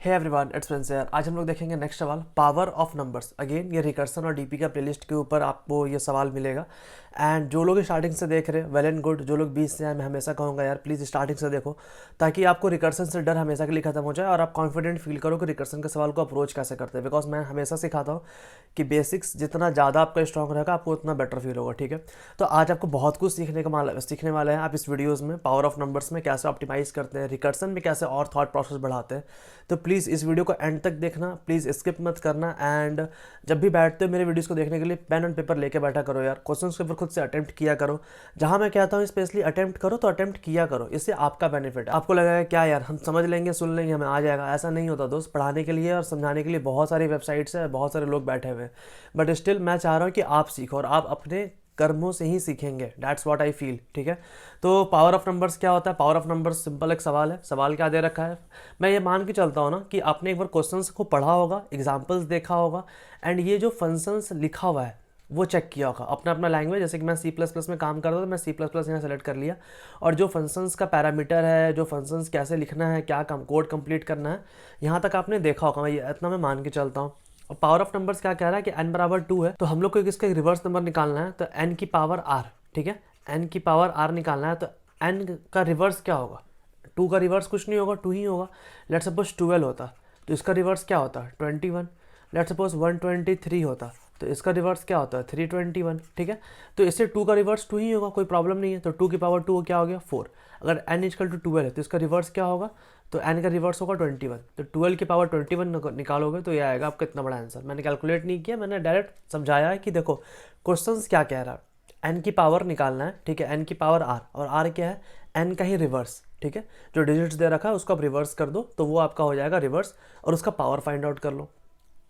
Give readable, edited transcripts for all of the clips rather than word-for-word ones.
Hey everyone, it's Prince यार। आज हम लोग देखेंगे नेक्स्ट सवाल, पावर ऑफ नंबर्स। अगेन ये रिकर्सन और डीपी का प्लेलिस्ट के ऊपर आपको ये सवाल मिलेगा। एंड जो लोग स्टार्टिंग से देख रहे हैं वेल एंड गुड, जो लोग 20 से हैं मैं हमेशा कहूँगा यार प्लीज़ स्टार्टिंग से देखो, ताकि आपको रिकर्सन से डर हमेशा के लिए खत्म हो जाए और आप कॉन्फिडेंट फील करो कि रिकर्सन के सवाल को अप्रोच कैसे करते हैं। बिकॉज मैं हमेशा सिखाता हूँ कि बेसिक्स जितना ज़्यादा आपका स्ट्रॉन्ग रहेगा आपको उतना बेटर फील होगा। ठीक है, तो आज आपको बहुत कुछ सीखने वाले हैं आप इस वीडियोज़ में। पावर ऑफ नंबर्स में कैसे ऑप्टिमाइज़ करते हैं, रिकर्सन में कैसे और थॉट प्रोसेस बढ़ाते हैं। तो प्लीज़ इस वीडियो को एंड तक देखना, प्लीज़ स्किप मत करना। एंड जब भी बैठते हो मेरे वीडियोस को देखने के लिए पेन एंड पेपर लेके बैठा करो यार। क्वेश्चंस के ऊपर खुद से अटेम्प्ट किया करो। जहां मैं कहता हूँ स्पेशली अटेम्प्ट करो तो अटेम्प्ट किया करो, इससे आपका बेनिफिट है। आपको लगेगा क्या यार हम समझ लेंगे, सुन लेंगे, हमें आ जाएगा, ऐसा नहीं होता दोस्त। पढ़ाने के लिए और समझाने के लिए बहुत सारी वेबसाइट्स है, बहुत सारे लोग बैठे हुए हैं, बट स्टिल मैं चाह रहा हूँ कि आप सीखो और आप अपने कर्मों से ही सीखेंगे। That's what I feel. ठीक है, तो पावर ऑफ नंबर्स क्या होता है? पावर ऑफ नंबर्स सिंपल एक सवाल है। सवाल क्या दे रखा है, मैं ये मान के चलता हूँ ना कि आपने एक बार क्वेश्चंस को पढ़ा होगा, एग्जांपल्स देखा होगा, एंड ये जो फंक्शंस लिखा हुआ है वो चेक किया होगा अपना अपना लैंग्वेज। जैसे कि मैं सी प्लस प्लस में काम करता हूँ तो मैं सी प्लस प्लस यहाँ सेलेक्ट कर लिया, और जो फंक्शंस का पैरामीटर है, जो फंक्शंस कैसे लिखना है, क्या कोड कंप्लीट करना है, यहाँ तक आपने देखा होगा। मैं ये इतना मैं मान के चलता हूँ। और पावर ऑफ नंबर्स क्या कह रहा है कि n बराबर 2 है, तो हम लोग को इसका रिवर्स नंबर निकालना है, तो n की पावर r। ठीक है, n की पावर r निकालना है, तो n का रिवर्स क्या होगा? 2 का रिवर्स कुछ नहीं होगा, 2 ही होगा। लेट सपोज 12 होता तो इसका रिवर्स क्या होता? 21। लेट सपोज 123 होता तो इसका रिवर्स क्या होता है? 321। ठीक है, तो इससे 2 का रिवर्स 2 ही होगा, कोई प्रॉब्लम नहीं है। तो 2 की पावर 2 क्या हो गया? 4। अगर n इक्वल टू 12 है तो इसका रिवर्स क्या होगा? तो n का रिवर्स होगा 21। तो 12 की पावर 21 निकालोगे तो ये आएगा आपका इतना बड़ा आंसर। मैंने कैलकुलेट नहीं किया, मैंने डायरेक्ट समझाया है कि देखो क्वेश्चंस क्या कह रहा है। n की पावर निकालना है, ठीक है, n की पावर r, और r क्या है? n का ही रिवर्स। ठीक है, जो डिजिट्स दे रखा है उसको आप रिवर्स कर दो तो वो आपका हो जाएगा रिवर्स, और उसका पावर फाइंड आउट कर लो,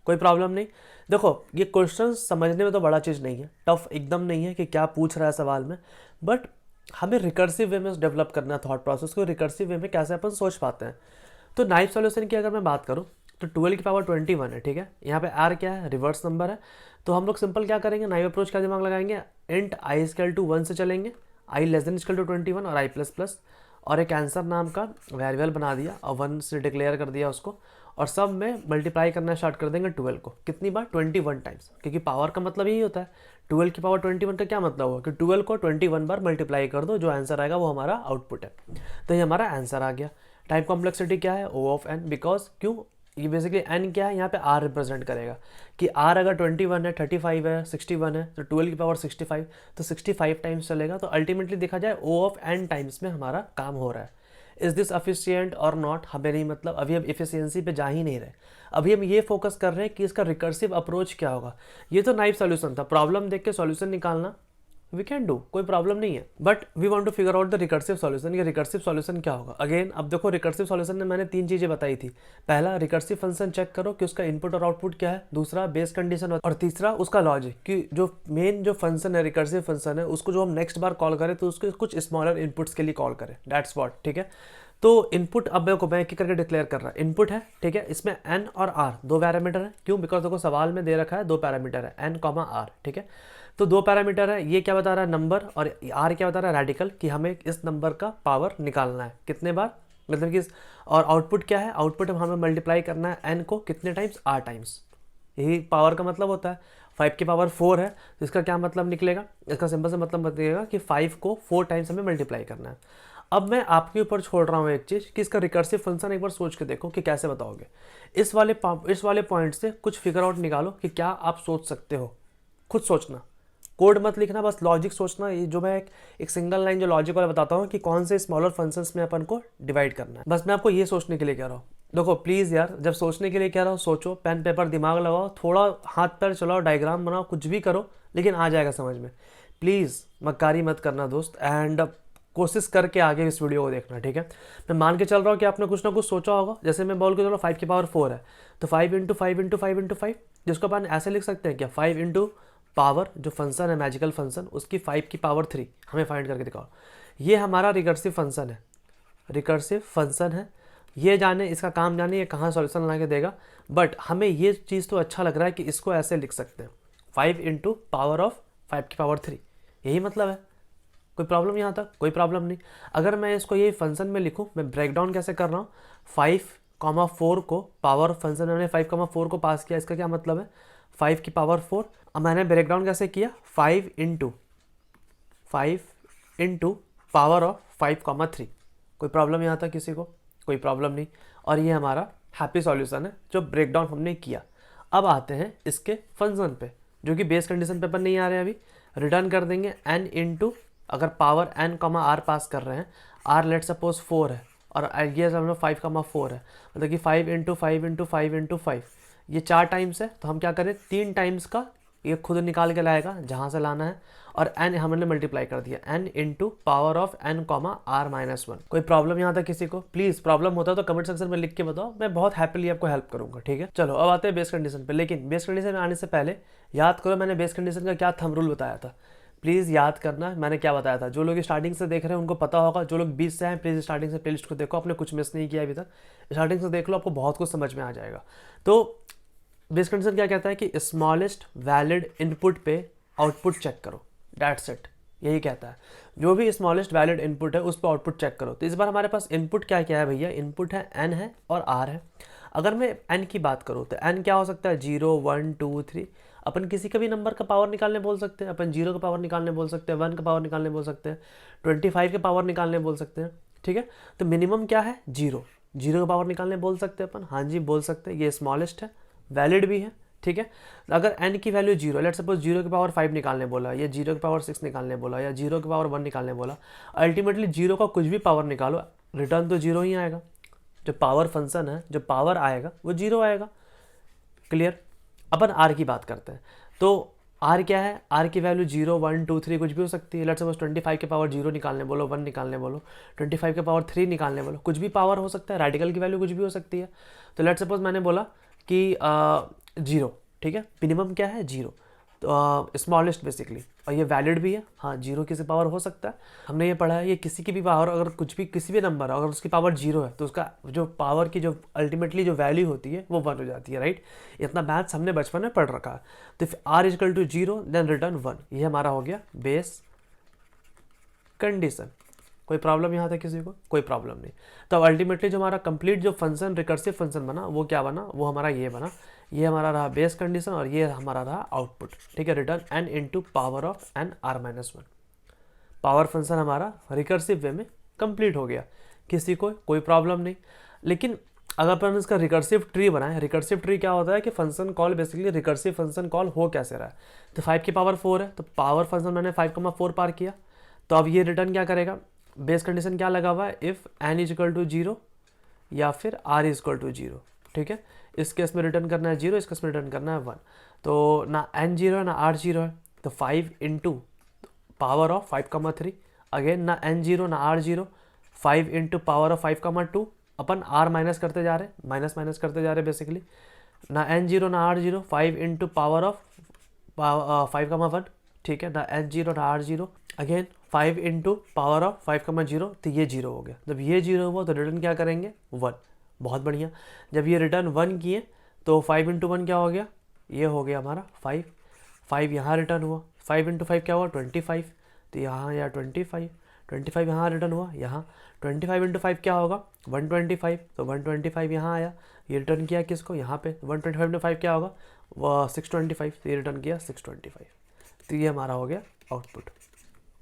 कोई प्रॉब्लम नहीं। देखो ये क्वेश्चन समझने में तो बड़ा चीज़ नहीं है, टफ एकदम नहीं है कि क्या पूछ रहा है सवाल में, बट हमें रिकर्सिव वे में डेवलप करना है थॉट प्रोसेस को। रिकर्सिव वे में कैसे अपन सोच पाते हैं। तो नाइफ सॉल्यूशन की अगर मैं बात करूँ तो 12 की पावर 21 है। ठीक है, यहाँ पे आर क्या है? रिवर्स नंबर है। तो हम लोग सिंपल क्या करेंगे, नाइव अप्रोच का दिमाग लगाएंगे, इंट आई इक्वल टू 1 से चलेंगे, आई लेस देन इक्वल टू 21 और आई प्लस प्लस, और एक आंसर नाम का वेरिएबल बना दिया और 1 से डिक्लेयर कर दिया उसको, और सब में मल्टीप्लाई करना स्टार्ट कर देंगे 12 को। कितनी बार? 21 टाइम्स, क्योंकि पावर का मतलब यही होता है। 12 की पावर 21 का क्या मतलब हुआ कि 12 को 21 बार मल्टीप्लाई कर दो, जो आंसर आएगा वो हमारा आउटपुट है। तो ये हमारा आंसर आ गया। टाइम कॉम्प्लेक्सिटी क्या है? ओ ऑफ एन। बिकॉज क्यों? ये बेसिकली एन क्या है, यहाँ पे आर रिप्रेजेंट करेगा कि आर अगर 21 है, 35 है, 61 है, तो 12 की पावर 65, तो 65 टाइम्स चलेगा। तो अल्टीमेटली देखा जाए ओ ऑफ एन टाइम्स में हमारा काम हो रहा है। इज़ दिस एफिशिएंट और नॉट, हमें नहीं मतलब, अभी हम एफिशिएंसी पे जा ही नहीं रहे। अभी हम ये फोकस कर रहे हैं कि इसका रिकर्सिव अप्रोच क्या होगा। ये तो नाइफ सॉल्यूशन था, प्रॉब्लम देख के सॉल्यूशन निकालना वी कैन डू, कोई प्रॉब्लम नहीं है, but we want to figure out the recursive solution. ये रिकर्सिव सॉल्यूशन क्या होगा? अगेन अब देखो रिकर्सिव सॉल्यूशन में मैंने 3 चीजें बताई थी। पहला, रिकर्सिव फंक्शन चेक करो कि उसका इनपुट और आउटपुट क्या है। दूसरा, बेस कंडीशन, और तीसरा उसका लॉजिक, कि जो मेन जो फंक्शन है, रिकर्सिव फंक्शन है, उसको जो हम नेक्स्ट बार कॉल करें तो उसके कुछ स्मॉलर इनपुट्स के लिए कॉल करें। That's what. ठीक है, तो इनपुट अब देखो मैं एक करके डिक्लेयर कर रहा है। इनपुट है, ठीक है, इसमें एन और आर दो पैरामीटर है। क्यों? बिकॉज देखो सवाल में दे रखा है 2 पैरामीटर है, एन कॉमा आर। ठीक है, तो 2 पैरामीटर है। ये क्या बता रहा है? नंबर, और आर क्या बता रहा है? रेडिकल, कि हमें इस नंबर का पावर निकालना है कितने बार, मतलब कि और आउटपुट क्या है? आउटपुट हमें मल्टीप्लाई करना है एन को कितने टाइम्स? R times. यही पावर का मतलब होता है। 5 की पावर 4 है, तो इसका क्या मतलब निकलेगा? इसका सिंपल से मतलब बताइएगा कि 5 को 4 टाइम्स हमें मल्टीप्लाई करना है। अब मैं आपके ऊपर छोड़ रहा हूँ एक चीज़ कि इसका रिकर्सिव फंक्शन एक बार सोच के देखो कि कैसे बताओगे। इस वाले पॉइंट से कुछ फिगर आउट निकालो कि क्या आप सोच सकते हो। खुद सोचना, कोड मत लिखना, बस लॉजिक सोचना। ये जो मैं एक सिंगल लाइन जो लॉजिक वाला बताता हूँ कि कौन से स्मॉलर फंक्शंस में अपन को डिवाइड करना है, बस मैं आपको ये सोचने के लिए कह रहा हूँ। देखो प्लीज़ यार, जब सोचने के लिए कह रहा हूँ सोचो, पेन पेपर दिमाग लगाओ, थोड़ा हाथ पैर चलाओ, डायग्राम बनाओ, कुछ भी करो, लेकिन आ जाएगा समझ में। प्लीज़ मक्कारी मत करना दोस्त, एंड कोशिश करके आगे इस वीडियो को देखना। ठीक है, मैं मान के चल रहा हूँ कि आपने कुछ ना कुछ सोचा होगा। जैसे मैं बोल के चलो 5 की पावर 4 है, तो 5 इंटू 5 इंटू 5 इंटू 5, जिसको अपन ऐसे लिख सकते हैं क्या? 5 इंटू पावर जो फंक्शन है, मैजिकल फंक्शन, उसकी 5 की पावर 3 हमें फाइंड करके दिखाओ। ये हमारा रिकर्सिव फंक्शन है, रिकर्सिव फंक्शन है। ये जाने, इसका काम जाने ये कहाँ सॉल्यूशन ला के देगा, बट हमें ये चीज़ तो अच्छा लग रहा है कि इसको ऐसे लिख सकते हैं 5 इंटू पावर ऑफ 5 की पावर 3, यही मतलब है। कोई प्रॉब्लम यहाँ तक? कोई प्रॉब्लम नहीं। अगर मैं इसको ये फंक्शन में लिखूँ, मैं ब्रेक डाउन कैसे कर रहा हूँ, 5 5,4 को पावर फंक्शन में मैंने 5,4 को पास किया, इसका क्या मतलब है 5 की पावर 4। अब मैंने ब्रेकडाउन कैसे किया 5 इंटू पावर ऑफ 5,3। कोई प्रॉब्लम यहाँ था किसी को? कोई प्रॉब्लम नहीं। और ये हमारा हैप्पी सॉल्यूशन है जो ब्रेकडाउन हमने किया। अब आते हैं इसके फंक्शन पे, जो कि बेस कंडीशन पे अपन नहीं आ रहे हैं अभी। रिटर्न कर देंगे n इंटू, अगर पावर n कॉमा r पास कर रहे हैं, r लेट सपोज 4 है और ये हम लोग 5,4 है, मतलब कि 5 इंटू 5 इंटू 5 इंटू 5, ये 4 टाइम्स है। तो हम क्या करें 3 टाइम्स का ये खुद निकाल के लाएगा जहाँ से लाना है, और n हमने मल्टीप्लाई कर दिया n into power of n comma r minus 1। कोई प्रॉब्लम यहाँ तक किसी को? प्लीज़ प्रॉब्लम होता है तो कमेंट सेक्शन में लिख के बताओ, मैं बहुत हैप्पीली आपको हेल्प करूँगा, ठीक है। चलो अब आते हैं बेस कंडीशन पे। लेकिन बेस कंडीशन में आने से पहले याद करो मैंने बेस कंडीशन का क्या थंब रूल बताया था। प्लीज़ याद करना मैंने क्या बताया था। जो लोग स्टार्टिंग से देख रहे हैं उनको पता होगा, जो लोग 20 से हैं प्लीज़ स्टार्टिंग से प्लेलिस्ट को देखो, आपने कुछ मिस नहीं किया अभी तक, स्टार्टिंग से देख लो, आपको बहुत कुछ समझ में आ जाएगा। तो बेस कंडीशन क्या कहता है कि स्मॉलेस्ट वैलिड इनपुट पे आउटपुट चेक करो, दैट्स इट, यही कहता है। जो भी स्मॉलेस्ट वैलिड इनपुट है उस पर आउटपुट चेक करो। तो इस बार हमारे पास इनपुट क्या क्या है भैया? इनपुट है n है और r है। अगर मैं n की बात करूँ तो n क्या हो सकता है 0 1 2 3। अपन किसी का भी नंबर का पावर निकालने बोल सकते हैं, अपन 0 का पावर निकालने बोल सकते हैं, 1 का पावर निकालने बोल सकते हैं, 25 के पावर निकालने बोल सकते हैं, ठीक है। तो मिनिमम क्या है 0 का पावर निकालने बोल सकते हैं अपन, हाँ जी बोल सकते हैं। ये स्मॉलेस्ट है, वैलिड भी है, ठीक है। अगर n की वैल्यू 0, लेट सपोज 0 की पावर 5 निकालने बोला, या 0 की पावर 6 निकालने बोला, या 0 की पावर 1 निकालने बोला, अल्टीमेटली 0 का कुछ भी पावर निकालो, रिटर्न तो 0 ही आएगा। जो पावर फंक्शन है, जो पावर आएगा वो 0 आएगा। क्लियर। अपन r की बात करते हैं, तो r क्या है? r की वैल्यू 0 1 2 3 कुछ भी हो सकती है। लेट सपोज 25 के पावर 0 निकालने बोलो, 1 निकालने बोलो, 25 के पावर 3 निकालने बोलो, कुछ भी पावर हो सकता है। रेडिकल की वैल्यू कुछ भी हो सकती है। तो लेट सपोज मैंने बोला कि 0, ठीक है, मिनिमम क्या है 0, तो स्मॉलेस्ट बेसिकली, और ये वैलिड भी है, हाँ 0 किसी पावर हो सकता है। हमने ये पढ़ा है ये किसी की भी पावर, अगर कुछ भी किसी भी नंबर अगर उसकी पावर 0 है तो उसका जो पावर की जो अल्टीमेटली जो वैल्यू होती है वो 1 हो जाती है, राइट। इतना मैथ्स हमने बचपन में पढ़ रखा है। तो r equal to 0 then return 1, ये हमारा हो गया बेस कंडीशन। कोई प्रॉब्लम यहाँ था किसी को? कोई प्रॉब्लम नहीं। तो अब अल्टीमेटली जो हमारा कंप्लीट जो फंक्शन रिकर्सिव फंक्शन बना वो क्या बना? वो हमारा ये बना, ये हमारा रहा बेस कंडीशन और ये हमारा रहा आउटपुट, ठीक है। Return n into power of n r minus 1। Power function हमारा रिकर्सिव वे में कंप्लीट हो गया। किसी को कोई प्रॉब्लम नहीं। लेकिन अगर अपन इसका रिकर्सिव ट्री बनाए, रिकर्सिव ट्री क्या होता है कि function call basically recursive function call हो कैसे रहा है। तो 5 की पावर 4 है, तो पावर फंक्शन मैंने 5,4 पार किया, तो अब ये रिटर्न क्या करेगा? बेस कंडीशन क्या लगा हुआ है? If n is equal to 0 या फिर r इज इक्वल टू 0, ठीक है। इस केस में रिटर्न करना है 0, इस केस में रिटर्न करना है 1। तो ना n 0 है ना r 0 है, तो 5 इंटू पावर ऑफ 5,3, अगेन ना n 0 ना r 0, 5 into power of 5,2, upon r minus करते जा रहे हैं, माइनस करते जा रहे हैं बेसिकली, ना n 0 ना r 0, 5 इंटू पावर ऑफ 5,1, ठीक है, ना n 0 ना r 0, again 5 into power of 5,0, तो ये 0 हो गया। जब ये 0 हुआ तो रिटर्न क्या करेंगे? 1। बहुत बढ़िया। जब ये रिटर्न 1 किए तो 5 इंटू 1 क्या हो गया? ये हो गया हमारा 5। 5 यहाँ रिटर्न हुआ, 5 इंटू 5 क्या हुआ? 25, तो यहाँ या 25 यहाँ रिटर्न हुआ, यहाँ 25 इंटू 5 क्या होगा? 125, तो 125 यहाँ आया, ये रिटर्न किया किसको? यहाँ पे। 125 इंटू 5 क्या होगा? 625, तो ये रिटर्न किया 625। तो ये हमारा हो गया आउटपुट।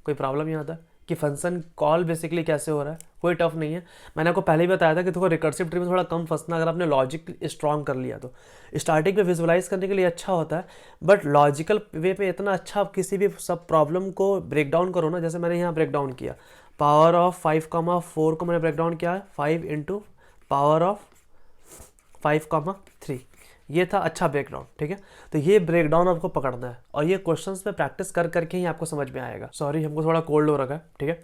कोई प्रॉब्लम नहीं आता कि फंक्शन कॉल बेसिकली कैसे हो रहा है? कोई टफ नहीं है। मैंने आपको पहले ही बताया था कि थोड़ा रिकर्सिव ट्री में थोड़ा कम फंसना, अगर आपने लॉजिक स्ट्रॉन्ग कर लिया तो स्टार्टिंग पे विजुअलाइज करने के लिए अच्छा होता है, बट लॉजिकल वे पे इतना अच्छा आप किसी भी सब प्रॉब्लम को ब्रेक डाउन करो ना, जैसे मैंने यहाँ ब्रेक डाउन किया, पावर ऑफ 5,4 को मैंने ब्रेक डाउन किया है 5 इंटू पावर ऑफ 5,3, ये था अच्छा ब्रेकडाउन, ठीक है। तो ये ब्रेकडाउन आपको पकड़ना है और ये क्वेश्चंस पे प्रैक्टिस कर करके ही आपको समझ में आएगा। सॉरी हमको थोड़ा कोल्ड हो रखा है, ठीक है।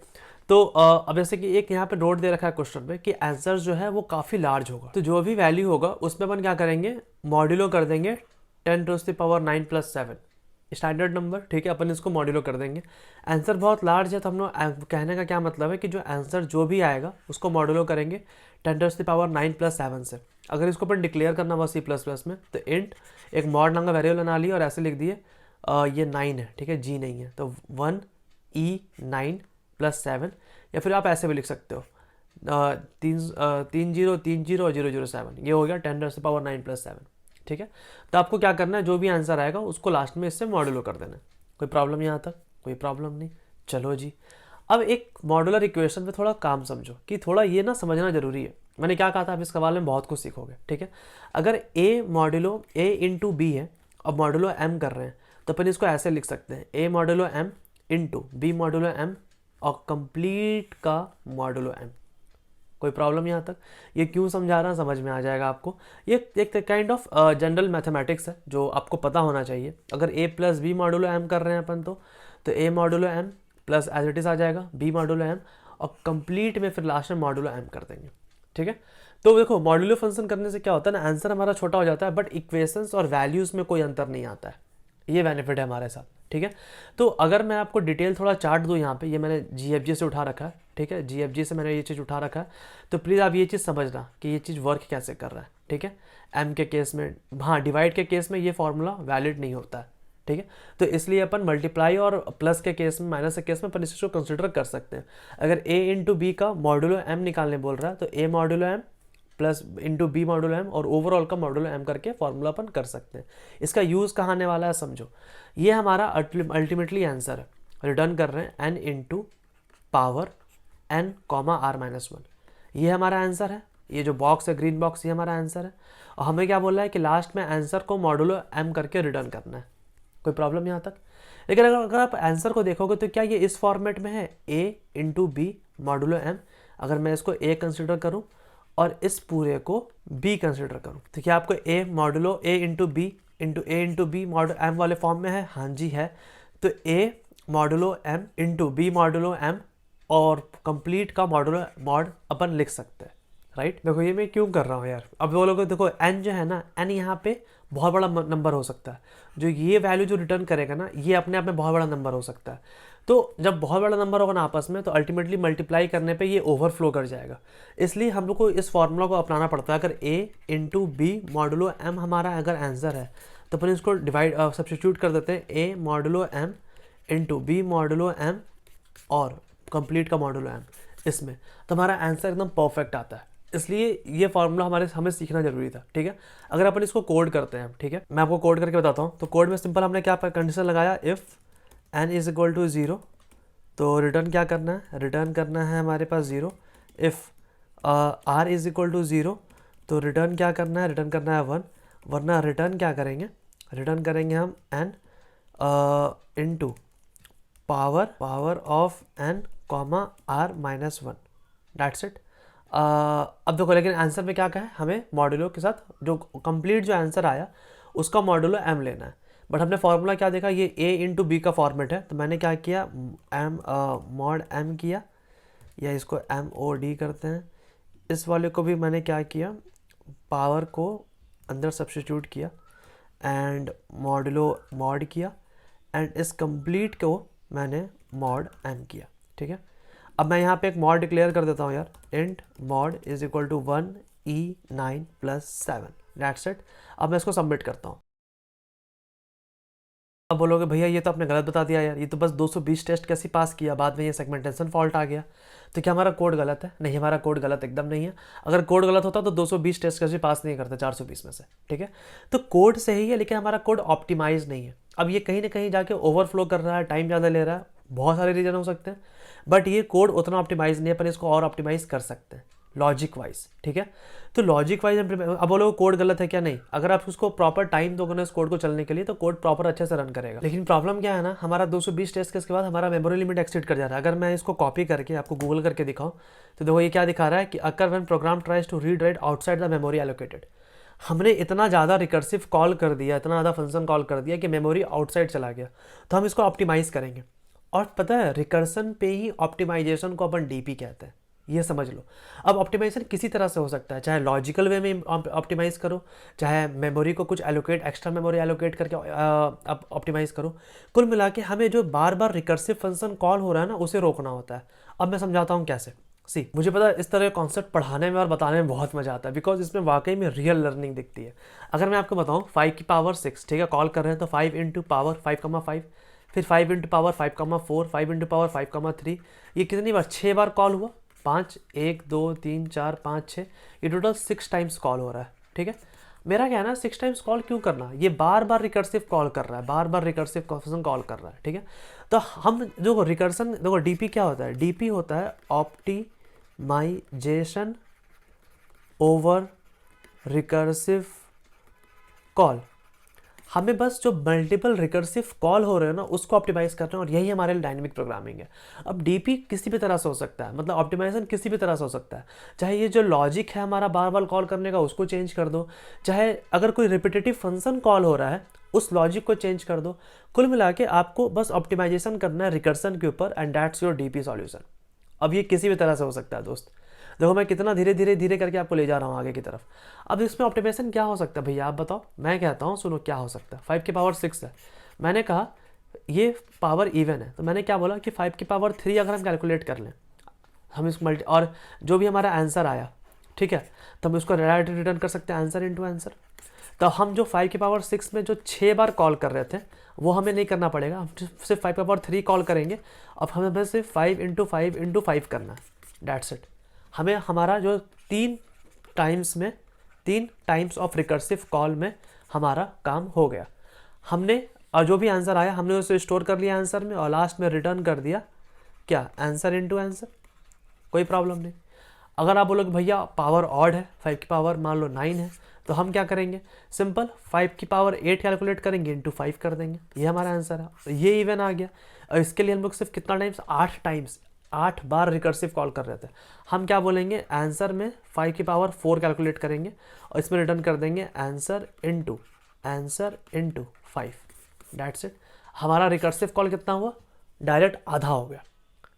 तो अब जैसे कि एक यहाँ पे नोट दे रखा है क्वेश्चन में कि आंसर जो है वो काफ़ी लार्ज होगा, तो जो भी वैल्यू होगा उसमें अपन क्या करेंगे? मॉड्यूलो कर देंगे 10⁻⁹ + 7 स्टैंडर्ड नंबर, ठीक है। अपन इसको मॉड्यूलो कर देंगे। आंसर बहुत लार्ज है तो हम लोग कहने का क्या मतलब है कि जो आंसर जो भी आएगा उसको मॉड्यूलो करेंगे 10⁻⁹ + 7 से। अगर इसको अपन डिक्लेयर करना हुआ C++ में तो इंट एक मॉड नाम का वेरिएबल बना लिया और ऐसे लिख दिए ये 9 है, ठीक है, G नहीं है, तो 1E9 + 7, या फिर आप ऐसे भी लिख सकते हो तीन जीरो 007, ये हो गया 10⁻⁹ ठीक है। तो आपको क्या करना है, जो भी आंसर आएगा उसको लास्ट में इससे मॉड्यूलो कर देना है। कोई प्रॉब्लम यहाँ तक? कोई प्रॉब्लम नहीं। चलो जी, अब एक मॉड्यूलर इक्वेशन पे थोड़ा काम समझो कि थोड़ा ये ना समझना जरूरी है। मैंने क्या कहा था, आप इस सवाल में बहुत कुछ सीखोगे, ठीक है। अगर a modulo a into B है और मॉड्यूलो m कर रहे हैं, तो अपन इसको ऐसे लिख सकते हैं, a modulo m into B modulo m और कंप्लीट का मॉड्यूलो m। कोई प्रॉब्लम यहाँ तक? ये क्यों समझा रहा, समझ में आ जाएगा आपको। ये एक काइंड ऑफ जनरल मैथमेटिक्स है जो आपको पता होना चाहिए। अगर a plus B modulo m कर रहे हैं अपन तो a modulo m plus as it is आ जाएगा b मॉड्यूलो m और कंप्लीट में फिर लास्ट में मॉड्यूलो m कर देंगे, ठीक है। तो देखो मॉड्यूलो फंक्शन करने से क्या होता है ना, आंसर हमारा छोटा हो जाता है, बट इक्वेशंस और वैल्यूज में कोई अंतर नहीं आता है। ये बेनिफिट है हमारे साथ, ठीक है। तो अगर मैं आपको डिटेल थोड़ा चार्ट दूँ यहाँ पे, ये मैंने GFG से उठा रखा है, ठीक है, GFG से मैंने ये चीज़ उठा रखा है। तो प्लीज़ आप ये चीज़ समझना कि ये चीज़ वर्क कैसे कर रहा है, ठीक है। m के केस में, हाँ डिवाइड के केस में ये फॉर्मूला वैलिड नहीं होता है, ठीक है। तो इसलिए अपन मल्टीप्लाई और प्लस के केस में, माइनस के केस में अपन इस चीज़ को कंसिडर कर सकते हैं। अगर a इंटू बी का मॉड्यूलो m निकालने बोल रहा है तो a modulo m plus into B modulo m और ओवरऑल का मॉड्यूलो m करके फॉर्मूला अपन कर सकते हैं। इसका यूज़ कहाँ आने वाला है समझो। ये हमारा अल्टीमेटली आंसर है, रिटर्न कर रहे हैं n into power n comma r-1। ये हमारा आंसर है। ये जो बॉक्स है ग्रीन बॉक्स, ये हमारा आंसर है। और हमें क्या बोल रहा है कि लास्ट में आंसर को मॉड्यूलो m करके रिटर्न करना है। कोई प्रॉब्लम यहाँ तक? लेकिन अगर आप आंसर को देखोगे तो क्या ये इस फॉर्मेट में है, a into B modulo m। अगर मैं इसको a कंसिडर करूँ और इस पूरे को b कंसिडर करूँ तो क्या आपको a modulo a into B into a into B modulo m वाले फॉर्म में है? हाँ जी है। तो a modulo m into B modulo m और कंप्लीट का मॉड्यूलो मॉड अपन लिख सकते हैं, राइट। देखो ये मैं क्यों कर रहा हूँ यार, अब बोलोगे देखो n जो है ना, n यहाँ पे बहुत बड़ा नंबर हो सकता है। जो ये वैल्यू जो रिटर्न करेगा ना, ये अपने आप में बहुत बड़ा नंबर हो सकता है। तो जब बहुत बड़ा नंबर होगा ना आपस में, तो अल्टीमेटली मल्टीप्लाई करने पे ये ओवरफ्लो कर जाएगा। इसलिए हम लोग को इस फॉर्मूला को अपनाना पड़ता है। अगर a into B modulo m हमारा अगर आंसर है तो अपन इसको डिवाइड सब्स्टिट्यूट कर देते हैं, a modulo m into B modulo m और कंप्लीट का मॉड्यूलो m इसमें, तो हमारा आंसर एकदम परफेक्ट आता है। इसलिए ये फार्मूला हमें सीखना जरूरी था, ठीक है। अगर अपन इसको कोड करते हैं, ठीक है, मैं आपको कोड करके बताता हूँ। तो कोड में सिंपल हमने क्या कंडीशन लगाया, if n is equal to 0, तो रिटर्न क्या करना है, रिटर्न करना है हमारे पास 0। If r is equal to 0, तो रिटर्न क्या करना है, रिटर्न करना है 1। वरना रिटर्न क्या करेंगे, रिटर्न करेंगे हम n into power of n comma r-1। That's it. अब देखो लेकिन आंसर में क्या कहा है, हमें मॉड्यूलो के साथ जो कंप्लीट जो आंसर आया उसका मॉड्यूलो m लेना है। बट हमने फॉर्मूला क्या देखा, ये a इंटू बी का फॉर्मेट है, तो मैंने क्या किया, m मॉड m किया, या इसको MOD करते हैं। इस वाले को भी मैंने क्या किया, पावर को अंदर सब्स्टिट्यूट किया एंड मॉड्यूलो मॉड किया एंड इस कंप्लीट को मैंने मॉड m किया, ठीक है। अब मैं यहाँ पे एक मॉड डिक्लेयर कर देता हूँ यार, int mod is equal to 1e9 plus 7। That's it. अब मैं इसको सबमिट करता हूँ। अब बोलोगे भैया ये तो आपने गलत बता दिया यार, ये तो बस 220 टेस्ट कैसे पास किया, बाद में ये सेगमेंटेशन फॉल्ट आ गया। तो क्या हमारा कोड गलत है? नहीं, हमारा कोड गलत एकदम नहीं है। अगर कोड गलत होता तो 220 टेस्ट कैसे पास नहीं करते 420 में से, ठीक है। तो कोड सही है लेकिन हमारा कोड ऑप्टिमाइज नहीं है। अब ये कहीं ना कहीं जाके ओवरफ्लो कर रहा है, टाइम ज़्यादा ले रहा है, बहुत सारे रीजन हो सकते हैं, बट ये कोड उतना ऑप्टिमाइज नहीं है। पर इसको और ऑप्टिमाइज कर सकते हैं लॉजिक वाइज, ठीक है। तो लॉजिक वाइज अब बोलो कोड गलत है क्या? नहीं, अगर आप उसको प्रॉपर टाइम दोगे ना इस कोड को चलने के लिए, तो कोड प्रॉपर अच्छे से रन करेगा। लेकिन प्रॉब्लम क्या है ना, हमारा 220 टेस्ट केस के बाद हमारा मेमोरी लिमिट एक्सीड कर जा रहा है। अगर मैं इसको कॉपी करके आपको गूगल करके दिखाऊं तो देखो ये क्या दिखा रहा है कि occur when program tries to read write outside the memory allocated. हमने इतना ज़्यादा रिकर्सिव कॉल कर दिया, इतना ज़्यादा फंक्शन कॉल कर दिया कि मेमोरी आउटसाइड चला गया। तो हम इसको ऑप्टिमाइज़ करेंगे, और पता है रिकर्सन पे ही ऑप्टिमाइजेशन को अपन डीपी कहते हैं, ये समझ लो। अब ऑप्टिमाइजेशन किसी तरह से हो सकता है, चाहे लॉजिकल वे में ऑप्टिमाइज़ करो, चाहे मेमोरी को कुछ एलोकेट, एक्स्ट्रा मेमोरी एलोकेट करके ऑप्टिमाइज़ करो। कुल मिला के हमें जो बार बार रिकर्सिव फंक्शन कॉल हो रहा है ना, उसे रोकना होता है। अब मैं समझाता हूँ कैसे। सी, मुझे पता है इस तरह का कॉन्सेप्ट पढ़ाने में और बताने में बहुत मजा आता है, बिकॉज इसमें वाकई में रियल लर्निंग दिखती है। अगर मैं आपको बताऊँ 5 की पावर 6, ठीक है, कॉल कर रहे हैं तो 5 इंटू पावर 5,5, फिर 5 इंटू पावर 5,4, 5 इंटू पावर 5,3, ये कितनी बार? 6 बार कॉल हुआ, 5, 1 2 3 4 5 6, ये टोटल 6 टाइम्स कॉल हो रहा है। ठीक है, मेरा क्या है ना, 6 टाइम्स कॉल क्यों करना, ये बार बार रिकर्सिव कॉल कर रहा है, बार बार रिकर्सिव फंक्शन कॉल कर रहा है। ठीक है, तो हम जो रिकर्सन, देखो डीपी क्या होता है, डीपी होता है ऑप्टिमाइजेशन ओवर रिकर्सिव कॉल। हमें बस जो मल्टीपल रिकर्सिव कॉल हो रहे हैं ना उसको ऑप्टिमाइज करना है, और यही हमारे लिए डायनेमिक प्रोग्रामिंग है। अब डीपी किसी भी तरह से हो सकता है, मतलब ऑप्टिमाइजेशन किसी भी तरह से हो सकता है, चाहे ये जो लॉजिक है हमारा बार बार कॉल करने का उसको चेंज कर दो, चाहे अगर कोई रिपीटेटिव फंक्शन कॉल हो रहा है उस लॉजिक को चेंज कर दो। कुल मिला के आपको बस ऑप्टिमाइजेशन करना है रिकर्सन के ऊपर, and that's your DP solution. अब ये किसी भी तरह से हो सकता है दोस्त, देखो मैं कितना धीरे धीरे धीरे करके आपको ले जा रहा हूँ आगे की तरफ। अब इसमें ऑप्टिमाइजेशन क्या हो सकता है भैया, आप बताओ। मैं कहता हूँ सुनो क्या हो सकता है। 5 की पावर 6 है, मैंने कहा ये पावर इवन है, तो मैंने क्या बोला कि 5 की पावर 3 अगर हम कैलकुलेट कर लें, हम इसको मल्टी, और जो भी हमारा आंसर आया, ठीक है, तो हम उसको डायरेक्ट रिटर्न कर सकते हैं आंसर इंटू आंसर। तो हम जो 5 की पावर 6 में जो 6 बार कॉल कर रहे थे वो हमें नहीं करना पड़ेगा, हम सिर्फ 5 की पावर 3 कॉल करेंगे। अब हमें सिर्फ 5 इंटू 5 इंटू 5 करना है, डैट्स इट। हमें हमारा जो 3 टाइम्स ऑफ रिकर्सिव कॉल में हमारा काम हो गया। हमने, और जो भी आंसर आया हमने उसे स्टोर कर लिया आंसर में, और लास्ट में रिटर्न कर दिया क्या, आंसर इंटू आंसर, कोई प्रॉब्लम नहीं। अगर आप बोलोगे भैया पावर ऑड है, 5 की पावर मान लो 9 है, तो हम क्या करेंगे, सिंपल 5 की पावर 8 कैलकुलेट करेंगे, इंटू 5 कर देंगे, ये हमारा आंसर है। ये इवन आ गया, और इसके लिए हम लोग सिर्फ कितना टाइम्स, 8 टाइम्स, 8 बार रिकर्सिव कॉल कर रहे थे। हम क्या बोलेंगे, आंसर में 5 की पावर 4 कैलकुलेट करेंगे, और इसमें रिटर्न कर देंगे आंसर इंटू 5, डैट्स इट। हमारा रिकर्सिव कॉल कितना हुआ, डायरेक्ट आधा हो गया।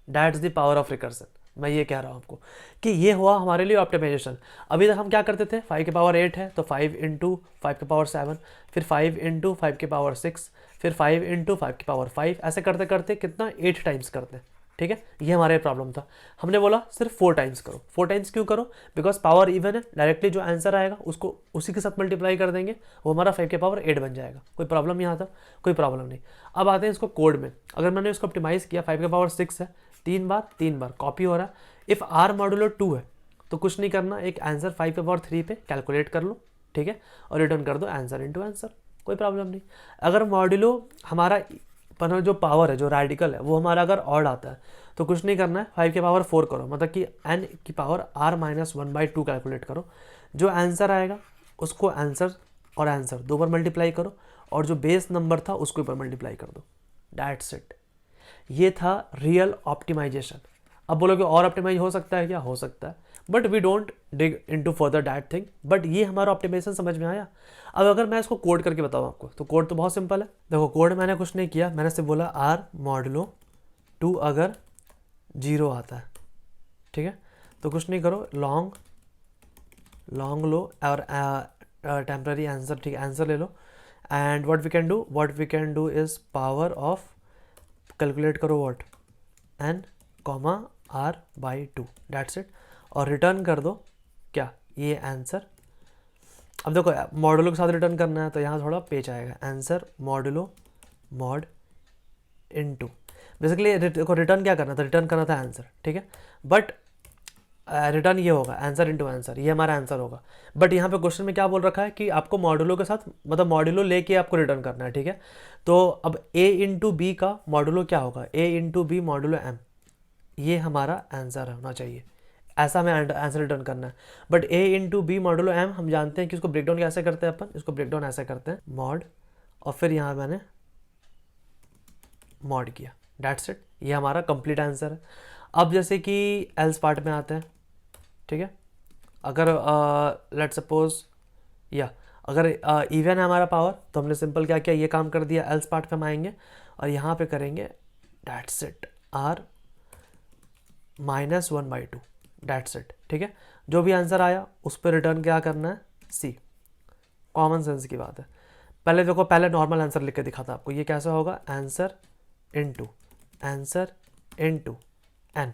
That's the power of recursion. मैं ये कह रहा हूँ आपको कि ये हुआ हमारे लिए ऑप्टिमाइजेशन। अभी तक हम क्या करते थे, 5 की पावर 8 है तो 5 इंटू 5 की पावर 7, फिर 5 इंटू 5 की पावर 6, फिर 5 इंटू 5 की पावर 5, ऐसे करते करते कितना 8 टाइम्स करते हैं। ठीक है, ये हमारे प्रॉब्लम था। हमने बोला सिर्फ 4 टाइम्स करो। 4 टाइम्स क्यों करो, बिकॉज पावर इवन है, डायरेक्टली जो आंसर आएगा उसको उसी के साथ मल्टीप्लाई कर देंगे, वो हमारा 5 की पावर 8 बन जाएगा। कोई प्रॉब्लम यहाँ था, कोई प्रॉब्लम नहीं। अब आते हैं इसको कोड में। अगर मैंने इसको ऑप्टिमाइज किया, 5 की पावर 6 है, 3 बार कॉपी हो रहा है। इफ़ आर मॉडुलो 2 है तो कुछ नहीं करना, एक आंसर 5 की पावर 3 पे कैलकुलेट कर लो, ठीक है, और रिटर्न कर दो आंसर इंटू आंसर, कोई प्रॉब्लम नहीं। अगर मॉडुलो हमारा पर जो पावर है, जो रेडिकल है, वो हमारा अगर ऑड आता है तो कुछ नहीं करना है, 5 की पावर 4 करो, मतलब कि n की पावर r-1/2 कैलकुलेट करो। जो आंसर आएगा उसको आंसर और आंसर 2 बार मल्टीप्लाई करो, और जो बेस नंबर था उसको ऊपर मल्टीप्लाई कर दो, दैट्स इट। ये था रियल ऑप्टिमाइजेशन। अब बोलोगे और ऑप्टिमाइज हो सकता है क्या, हो सकता है, but we don't dig into further that thing. But ये हमारा ऑप्टिमाइजेशन समझ में आया। अब अगर मैं इसको कोड करके बताऊँ आपको, तो कोड तो बहुत सिंपल है। देखो कोड मैंने कुछ नहीं किया, मैंने सिर्फ बोला आर मॉडुलो 2 अगर 0 आता है, ठीक है, तो कुछ नहीं करो, लॉन्ग लो और टेम्पररी आंसर, ठीक है, आंसर ले लो। And what we can do is power of, calculate करो what, n comma r/2, that's it, और रिटर्न कर दो क्या, ये आंसर। अब देखो मॉडुलो के साथ रिटर्न करना है तो यहाँ थोड़ा पेच आएगा, answer modulo mod into, basically देखो रिटर्न क्या करना था, रिटर्न करना था आंसर, ठीक है, बट रिटर्न ये होगा आंसर इंटू आंसर, ये हमारा आंसर होगा। बट यहाँ पे क्वेश्चन में क्या बोल रखा है कि आपको मॉडुलो के साथ, मतलब मॉडुलो लेके आपको रिटर्न करना है, ठीक है। तो अब a इंटू बी का मॉडुलो क्या होगा, a into B modulo m, ये हमारा आंसर होना चाहिए, ऐसा हमें आंसर रिटर्न करना है। But a into B modulo m हम जानते हैं कि इसको ब्रेकडाउन कैसे करते हैं अपन, इसको ब्रेकडाउन ऐसे करते हैं मॉड, और फिर यहाँ मैंने मॉड किया, दैट्स इट, ये हमारा कंप्लीट आंसर है। अब जैसे कि एल्स पार्ट में आते हैं, ठीक है, अगर लेट सपोज या अगर इवन है हमारा पावर, तो हमने सिंपल क्या किया, ये काम कर दिया। एल्स पार्ट पे हम आएंगे और यहाँ पे करेंगे that's it r-1/2, that's it, ठीक है। जो भी आंसर आया उस पर रिटर्न क्या करना है, सी, कॉमन सेंस की बात है। पहले देखो, पहले नॉर्मल आंसर लिख के दिखाता आपको, ये कैसे होगा, आंसर इंटू n,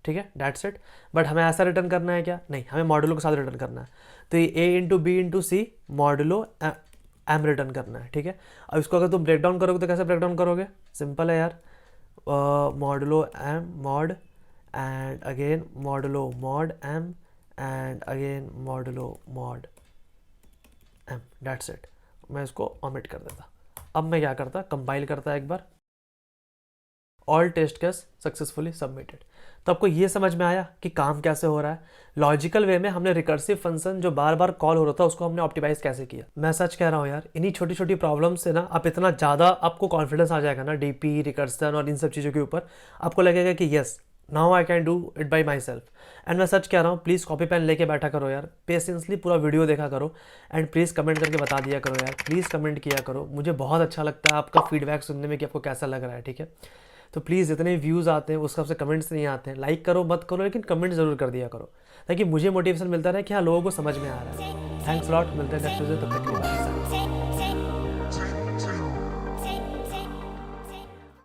ठीक है, दैट्स इट। बट हमें ऐसा रिटर्न करना है क्या, नहीं, हमें मॉडुलो के साथ रिटर्न करना है। तो ये a into B into C modulo m return करना है, ठीक है। अब इसको अगर तुम ब्रेक डाउन करोगे तो कैसे ब्रेक डाउन करोगे, सिंपल है यार, modulo m mod and again modulo mod M and again modulo mod M, that's it. मैं इसको ओमिट कर देता। अब मैं क्या करता, कंपाइल करता एक बार, all test case successfully submitted. तो आपको ये समझ में आया कि काम कैसे हो रहा है। लॉजिकल वे में हमने रिकर्सिव फंक्शन जो बार बार कॉल हो रहा था उसको हमने ऑप्टिमाइज कैसे किया। मैं सच कह रहा हूँ यार, इन्हीं छोटी छोटी प्रॉब्लम से ना आप इतना ज़्यादा आपको कॉन्फिडेंस आ जाएगा ना डीपी, रिकर्सन और इन सब चीज़ों के ऊपर। आपको लगेगा कि yes, now I can do it by my self. And मैं सच कह रहा हूँ, प्लीज़ कॉपी पेन लेके बैठा करो यार, पेशेंसली पूरा वीडियो देखा करो एंड प्लीज़ कमेंट करके बता दिया करो यार, प्लीज़ कमेंट किया करो। मुझे बहुत अच्छा लगता है आपका फीडबैक सुनने में कि आपको कैसा लग रहा है, ठीक है। तो प्लीज़ जितने व्यूज़ आते हैं उस हिसाब से कमेंट्स नहीं आते हैं, लाइक करो मत करो लेकिन कमेंट ज़रूर कर दिया करो, ताकि मुझे मोटिवेशन मिलता रहे कि हाँ लोगों को समझ में आ रहा है। थैंक्स लॉट, मिलते हैं नेक्स्ट वीडियो, तब तक के लिए।